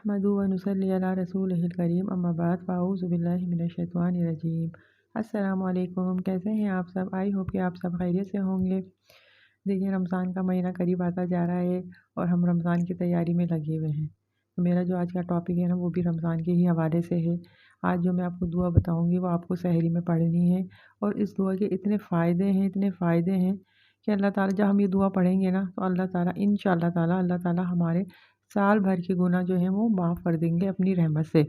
नहमदुहु व नुसल्ली अला रसूलिहिल करीम अम्मा बाद फ़अऊज़ु बिल्लाहि मिनश्शैतानिर रजीम। अस्सलामु अलैकुम, कैसे हैं आप सब? आई होप कि आप सब खैरियत से होंगे। देखिए, रमज़ान का महीना करीब आता जा रहा है और हम रमज़ान की तैयारी में लगे हुए हैं। तो मेरा जो आज का टॉपिक है ना, वो भी रमज़ान के ही हवाले से है। आज जो मैं आपको दुआ बताऊँगी वो आपको सहरी में पढ़नी है और इस दुआ के इतने फ़ायदे हैं कि अल्लाह ताला जब हम ये दुआ पढ़ेंगे ना, तो अल्लाह ताला इंशाअल्लाह ताला अल्लाह ताला हमारे साल भर के गुनाह जो हैं वो माफ़ कर देंगे अपनी रहमत से।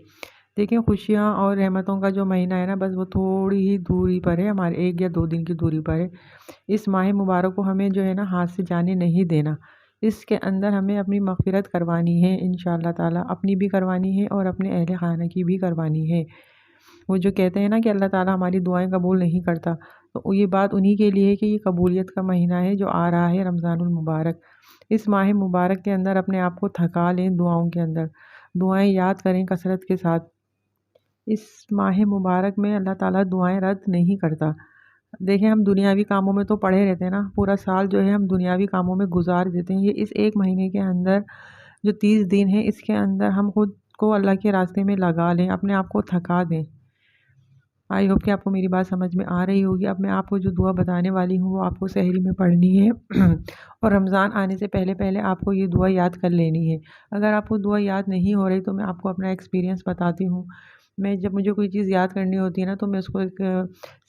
देखिए, खुशियाँ और रहमतों का जो महीना है ना, बस वो थोड़ी ही दूरी पर है, हमारे 1 या 2 दिन की दूरी पर है। इस माह मुबारक को हमें जो है ना हाथ से जाने नहीं देना। इसके अंदर हमें अपनी मग़फ़िरत करवानी है इंशाअल्लाह ताला, अपनी भी करवानी है और अपने अहले ख़ाना की भी करवानी है। वो जो कहते हैं ना कि अल्लाह ताला हमारी दुआएं कबूल नहीं करता, तो ये बात उन्हीं के लिए है कि ये कबूलियत का महीना है जो आ रहा है, रमज़ानुल मुबारक। इस माह मुबारक के अंदर अपने आप को थका लें दुआओं के अंदर, दुआएं याद करें कसरत के साथ। इस माह मुबारक में अल्लाह ताला दुआएं रद्द नहीं करता। देखें, हम दुनियावी कामों में तो पड़े रहते हैं ना, पूरा साल जो है हम दुनियावी कामों में गुजार देते हैं। ये इस एक महीने के अंदर जो 30 दिन है, इसके अंदर हम खुद को अल्लाह के रास्ते में लगा लें, अपने आप को थका दें। आई होप कि आपको मेरी बात समझ में आ रही होगी। अब मैं आपको जो दुआ बताने वाली हूँ वो आपको सहरी में पढ़नी है और रमज़ान आने से पहले पहले आपको ये दुआ याद कर लेनी है। अगर आपको दुआ याद नहीं हो रही तो मैं आपको अपना एक्सपीरियंस बताती हूँ। मैं जब मुझे कोई चीज़ याद करनी होती है ना, तो मैं उसको एक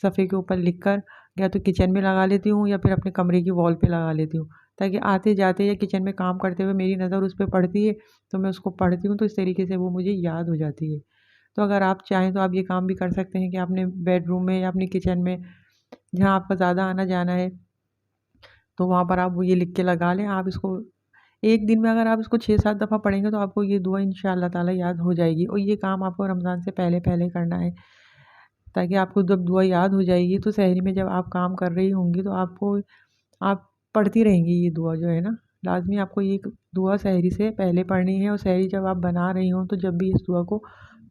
सफ़े के ऊपर लिख कर या तो किचन में लगा लेती हूँ या फिर अपने कमरे की वॉल पे लगा लेती हूँ, ताकि आते जाते या किचन में काम करते हुए मेरी नज़र उस पर पड़ती है तो मैं उसको पढ़ती हूँ, तो इस तरीके से वो मुझे याद हो जाती है। तो अगर आप चाहें तो आप ये काम भी कर सकते हैं कि आपने बेडरूम में या अपनी किचन में जहाँ आपका ज़्यादा आना जाना है, तो वहाँ पर आप वो ये लिख के लगा लें। आप इसको एक दिन में अगर आप इसको 6-7 दफ़ा पढ़ेंगे तो आपको ये दुआ इंशाअल्लाह ताला याद हो जाएगी। और ये काम आपको रमज़ान से पहले पहले करना है, ताकि आपको जब दुआ याद हो जाएगी तो सहरी में जब आप काम कर रही होंगी तो आप पढ़ती रहेंगी ये दुआ जो है ना। लाज़मी आपको ये दुआ सहरी से पहले पढ़नी है और सहरी जब आप बना रही हों तो जब भी इस दुआ को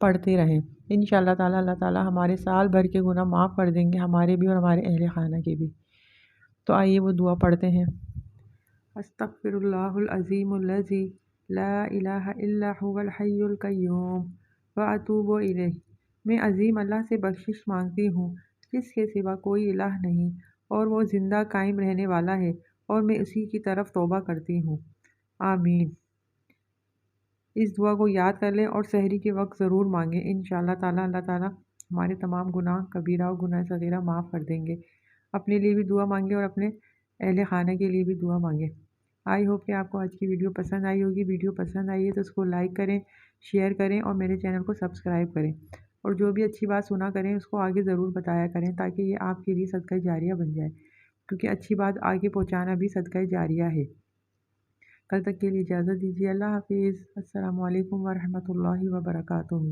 पढ़ते रहें। इंशाअल्लाह ताला अल्लाह ताला हमारे साल भर के गुनाह माफ़ कर देंगे, हमारे भी और हमारे अहले ख़ाना के भी। तो आइए वो दुआ पढ़ते हैं। अस्तग़फ़िरुल्लाहुल अज़ीमुल्लज़ी ला इलाहा इल्ला हुवल हय्युल क़य्यूम व अतूबु इलैह। मैं अज़ीम अल्लाह से बख्शिश मांगती हूँ जिसके सिवा कोई इलाह नहीं और वो ज़िंदा कायम रहने वाला है, और मैं उसी की तरफ तौबा करती हूँ। आमीन। इस दुआ को याद कर लें और सहरी के वक्त ज़रूर मांगें। इंशाअल्लाह ताला अल्लाह ताला हमारे तमाम गुनाह कबीरा और गुनाह सगीरा माफ़ कर देंगे। अपने लिए भी दुआ मांगे और अपने अहले ख़ाना के लिए भी दुआ मांगे। आई होप कि आपको आज की वीडियो पसंद आई होगी। वीडियो पसंद आई है तो उसको लाइक करें, शेयर करें और मेरे चैनल को सब्सक्राइब करें। और जो भी अच्छी बात सुना करें उसको आगे ज़रूर बताया करें, ताकि ये आपके लिए सदका जारिया बन जाए, क्योंकि अच्छी बात आगे पहुँचाना भी सदका जारिया है। कल तक के लिए इजाज़त दीजिए। अल्लाह हाफ़िज़। अस्सलामु अलैकुम व रहमतुल्लाहि व बरकातुहू।